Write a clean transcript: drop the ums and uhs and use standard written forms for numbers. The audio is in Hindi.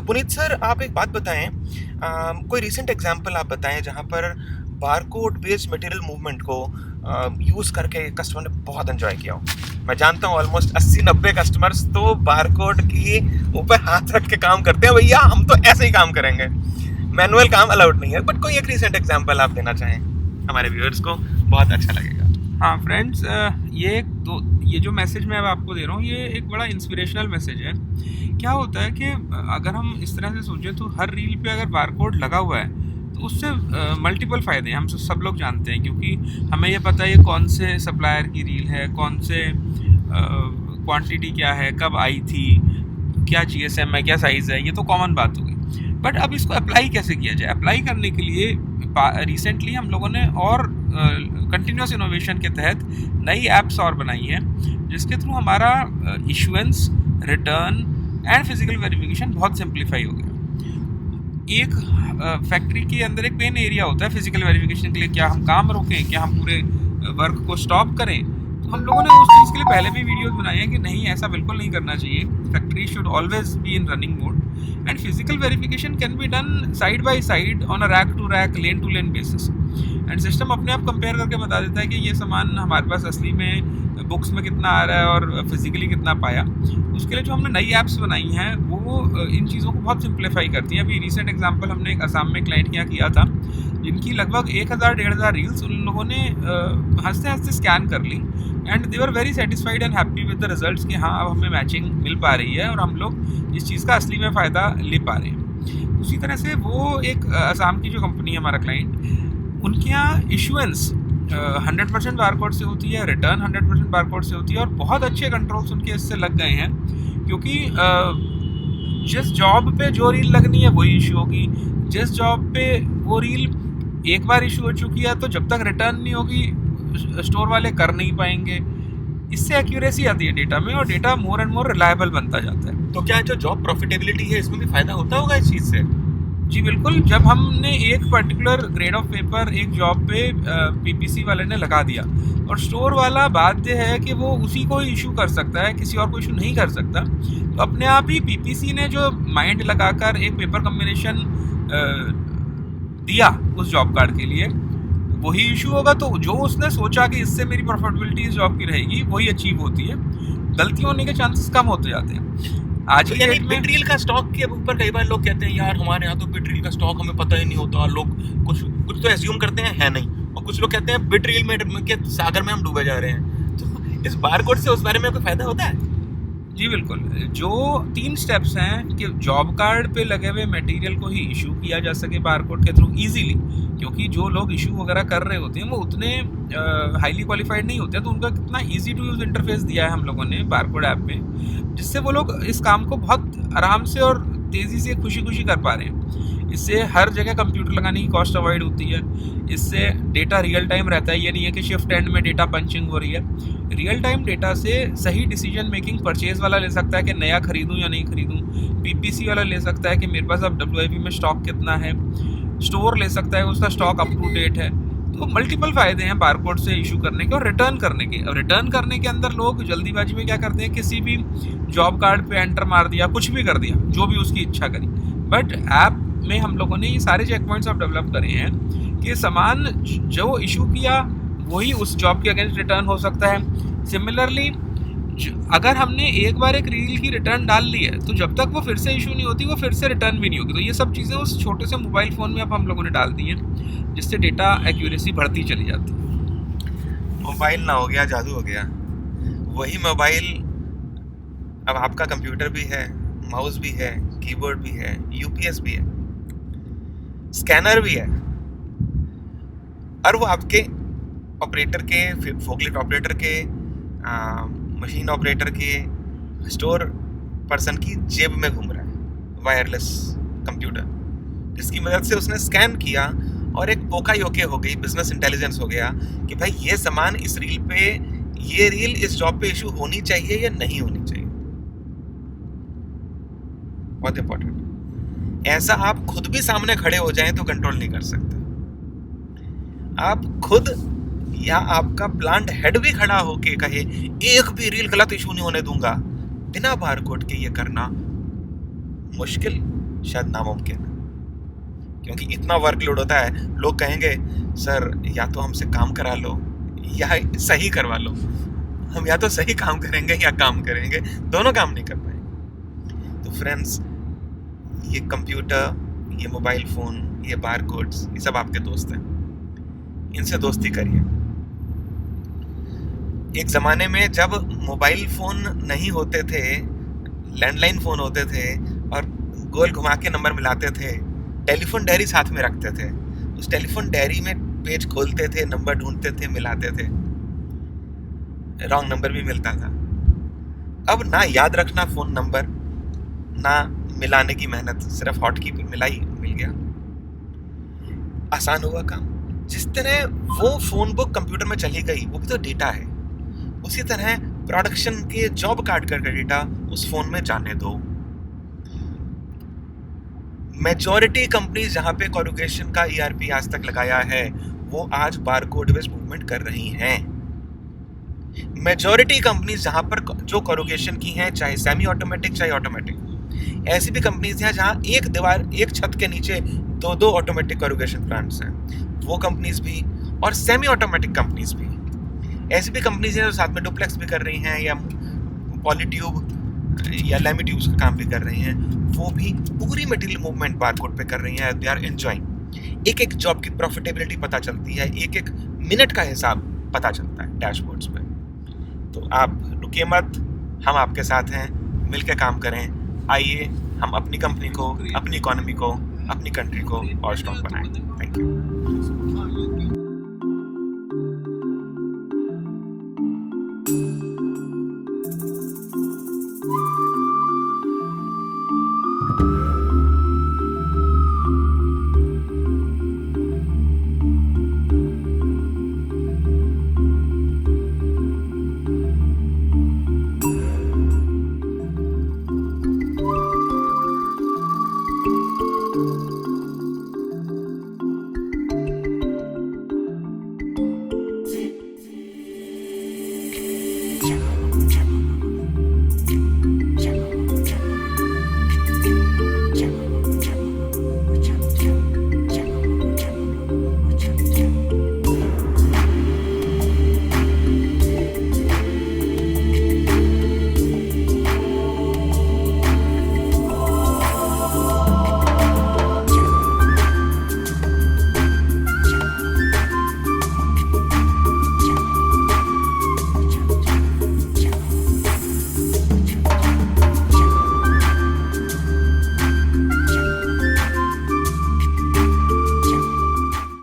पुनीत सर, आप एक बात बताएं, कोई रीसेंट एग्जांपल आप बताएं जहां पर बारकोड बेस्ड मटेरियल मूवमेंट को यूज़ करके कस्टमर ने बहुत एंजॉय किया हो। मैं जानता हूँ ऑलमोस्ट 80-90 कस्टमर्स तो बारकोड की ऊपर हाथ रख के काम करते हैं, भैया हम तो ऐसे ही काम करेंगे, मैनुअल काम अलाउड नहीं है। बट कोई एक रीसेंट एग्जांपल आप देना चाहें हमारे व्यूअर्स को, बहुत अच्छा लगेगा। हाँ फ्रेंड्स, ये जो मैसेज मैं अब आपको दे रहा हूँ, ये एक बड़ा इंस्पिरेशनल मैसेज है। क्या होता है कि अगर हम इस तरह से सोचें तो हर रील पे अगर बारकोड लगा हुआ है तो उससे मल्टीपल फ़ायदे हैं, हम सब लोग जानते हैं, क्योंकि हमें ये पता है ये कौन से सप्लायर की रील है, कौन से क्वांटिटी क्या है, कब आई थी, क्या GSM है, क्या साइज़ है, ये तो कॉमन बात हो गई। बट अब इसको अप्लाई कैसे किया जाए? अप्लाई करने के लिए रिसेंटली हम लोगों ने और कंटिन्यूस इनोवेशन के तहत नई ऐप्स और बनाई हैं, जिसके थ्रू हमारा issuance, return and physical verification बहुत सिंप्लीफाई हो गया। एक फैक्ट्री के अंदर एक पेन एरिया होता है फिजिकल वेरिफिकेशन के लिए, क्या हम काम रोकें, क्या हम पूरे वर्क को स्टॉप करें। तो हम लोगों ने उस चीज़ के लिए पहले भी वीडियोस बनाए हैं कि नहीं, ऐसा बिल्कुल नहीं करना चाहिए। Factory should always be in running mode and physical verification can be done side by side on a rack to rack, lane to lane basis. And system अपने आप कंपेयर करके बता देता है कि ये सामान हमारे पास असली में बुक्स में कितना आ रहा है और फिजिकली कितना पाया। उसके लिए जो हमने नई ऐप्स बनाई हैं वो इन चीज़ों को बहुत सिंप्लीफाई करती हैं। अभी रिसेंट एग्जांपल हमने एक असम में क्लाइंट के यहाँ किया था, जिनकी लगभग 1000-1500 रील्स उन लोगों ने हंसते हंसते स्कैन कर ली and they were very satisfied and happy with the results कि हाँ, अब हमें मैचिंग मिल पा रही है और हम लोग इस चीज़ का असली में फ़ायदा ले पा रहे हैं। उसी तरह से वो एक असम की जो कंपनी है हमारा क्लाइंट, उनके यहाँ इशुएंस 100% बारकोड से होती है, रिटर्न 100% बारकोड से होती है और बहुत अच्छे कंट्रोल्स उनके इससे लग गए हैं, क्योंकि जिस जॉब पे जो रील लगनी है वही इशू होगी। जिस जॉब पे वो रील एक बार इशू हो चुकी है तो जब तक रिटर्न नहीं होगी स्टोर वाले कर नहीं पाएंगे। इससे एक्यूरेसी आती है डेटा में और data more and more reliable बनता जाता है। तो क्या जो जॉब प्रॉफिटेबिलिटी है इसमें भी फायदा होता होगा इस चीज़ से? जी बिल्कुल। जब हमने एक पर्टिकुलर ग्रेड ऑफ पेपर एक जॉब पे PPC वाले ने लगा दिया और स्टोर वाला बाध्य है कि वो उसी को इशू कर सकता है, किसी और को इशू नहीं कर सकता, तो अपने आप ही PPC ने जो माइंड लगाकर एक पेपर कॉम्बिनेशन दिया उस जॉब कार्ड के लिए, वही इशू होगा। तो जो उसने सोचा कि इससे मेरी प्रॉफिटेबिलिटी इस जॉब की रहेगी, वही अचीव होती है। गलती होने के चांसेस कम होते जाते हैं। आज तो यानी बिट रील का स्टॉक के ऊपर कई बार लोग कहते हैं यार हमारे यहाँ तो बिट रील का स्टॉक हमें पता ही नहीं होता, लोग कुछ तो एज्यूम करते हैं, है नहीं, और कुछ लोग कहते हैं बिट रील में के सागर में हम डूबे जा रहे हैं। तो इस बारकोड से उस बारे में कोई फायदा होता है? जी बिल्कुल। जो 3 स्टेप्स हैं कि जॉब कार्ड पे लगे हुए मटेरियल को ही इशू किया जा सके बारकोड के थ्रू इजीली, क्योंकि जो लोग इशू वगैरह कर रहे होते हैं वो उतने हाईली क्वालिफाइड नहीं होते हैं, तो उनका कितना इजी टू यूज़ इंटरफेस दिया है हम लोगों ने बारकोड ऐप में, जिससे वो लोग इस काम को बहुत आराम से और तेज़ी से खुशी खुशी कर पा रहे हैं। इससे हर जगह कंप्यूटर लगाने की कॉस्ट अवॉइड होती है। इससे डेटा रियल टाइम रहता है, ये नहीं है कि शिफ्ट एंड में डेटा पंचिंग हो रही है। रियल टाइम डेटा से सही डिसीजन मेकिंग परचेज वाला ले सकता है कि नया खरीदूं या नहीं खरीदूं, PPC वाला ले सकता है कि मेरे पास अब WIP में स्टॉक कितना है, स्टोर ले सकता है उसका स्टॉक अप टू डेट है। तो मल्टीपल फ़ायदे हैं बारकोड से इशू करने के और रिटर्न करने के। और रिटर्न करने के अंदर लोग जल्दीबाजी में क्या करते हैं, किसी भी जॉब कार्ड पे एंटर मार दिया, कुछ भी कर दिया, जो भी उसकी इच्छा करी। बट ऐप में हम लोगों ने ये सारे चेक पॉइंट्स अब डेवलप करे हैं कि सामान जो इशू किया वही उस जॉब के अगेंस्ट रिटर्न हो सकता है। सिमिलरली अगर हमने एक बार एक रील की रिटर्न डाल ली है तो जब तक वो फिर से इशू नहीं होती वो फिर से रिटर्न भी नहीं होगी। तो ये सब चीज़ें उस छोटे से मोबाइल फ़ोन में अब हम लोगों ने डाल दी हैं, जिससे डेटा एक्यूरेसी बढ़ती चली जाती है। मोबाइल ना हो गया जादू हो गया। वही मोबाइल अब आपका कंप्यूटर भी है, माउस भी है, कीबोर्ड भी है, UPS भी है, स्कैनर भी है, और वो आपके ऑपरेटर के, फोकलिफ्ट ऑपरेटर के, मशीन ऑपरेटर के, स्टोर पर्सन की जेब में घूम रहा है वायरलेस कंप्यूटर, जिसकी मदद से उसने स्कैन किया और एक पोका योके हो गई, बिजनेस इंटेलिजेंस हो गया कि भाई ये सामान इस रील पे, ये रील इस जॉब पे इशू होनी चाहिए या नहीं होनी चाहिए। बहुत इंपॉर्टेंट। ऐसा आप खुद भी सामने खड़े हो जाएं तो कंट्रोल नहीं कर सकते। आप खुद या आपका प्लांट हेड भी खड़ा होके कहे एक भी रील गलत इशू नहीं होने दूंगा, बिना बारकोड के ये करना मुश्किल शायद नामुमकिन है, क्योंकि इतना वर्कलोड होता है। लोग कहेंगे सर या तो हमसे काम करा लो या सही करवा लो। हम या तो सही काम करेंगे या काम करेंगे, दोनों काम नहीं कर पाएंगे। तो फ्रेंड्स, ये कंप्यूटर, ये मोबाइल फ़ोन, ये बारकोड्स, ये सब आपके दोस्त हैं, इनसे दोस्ती करिए। एक ज़माने में जब मोबाइल फ़ोन नहीं होते थे, लैंडलाइन फ़ोन होते थे और गोल घुमा के नंबर मिलाते थे, टेलीफोन डायरी साथ में रखते थे। उस टेलीफोन डायरी में पेज खोलते थे, नंबर ढूंढते थे, मिलाते थे, रॉन्ग नंबर भी मिलता था। अब ना याद रखना फ़ोन नंबर, ना मिलाने की मेहनत, सिर्फ हॉट की मिलाई, मिल गया, आसान हुआ काम। जिस तरह वो फ़ोन बुक कंप्यूटर में चली गई, वो भी तो डेटा है, उसी तरह प्रोडक्शन के जॉब कार्ड का डेटा उस फ़ोन में जाने दो। मेजॉरिटी कंपनीज जहाँ पे कोरुगेशन का ERP आज तक लगाया है, वो आज बारकोड बेस्ड मूवमेंट कर रही हैं। मेजॉरिटी कंपनीज जहाँ पर जो कोरुगेशन की हैं, चाहे सेमी ऑटोमेटिक चाहे ऑटोमेटिक, ऐसी भी कंपनीज हैं जहाँ एक छत के नीचे दो ऑटोमेटिक कोरुगेशन प्लांट्स हैं, वो कंपनीज भी, और सेमी ऑटोमेटिक कंपनीज भी। ऐसी भी कंपनीज हैं जो साथ में डुप्लेक्स भी कर रही हैं, या पॉलीट्यूब या लैमी ट्यूब्स का काम भी कर रही हैं, वो भी पूरी मटेरियल मूवमेंट बारकोड पे कर रही हैं। They are enjoying. एक एक जॉब की प्रॉफिटेबिलिटी पता चलती है, एक एक मिनट का हिसाब पता चलता है डैशबोर्ड्स पे। तो आप रुकिए मत, हम आपके साथ हैं, मिलकर काम करें। आइए हम अपनी कंपनी को, अपनी इकोनॉमी को, अपनी कंट्री को और स्ट्रॉन्ग बनाएं। Thank you.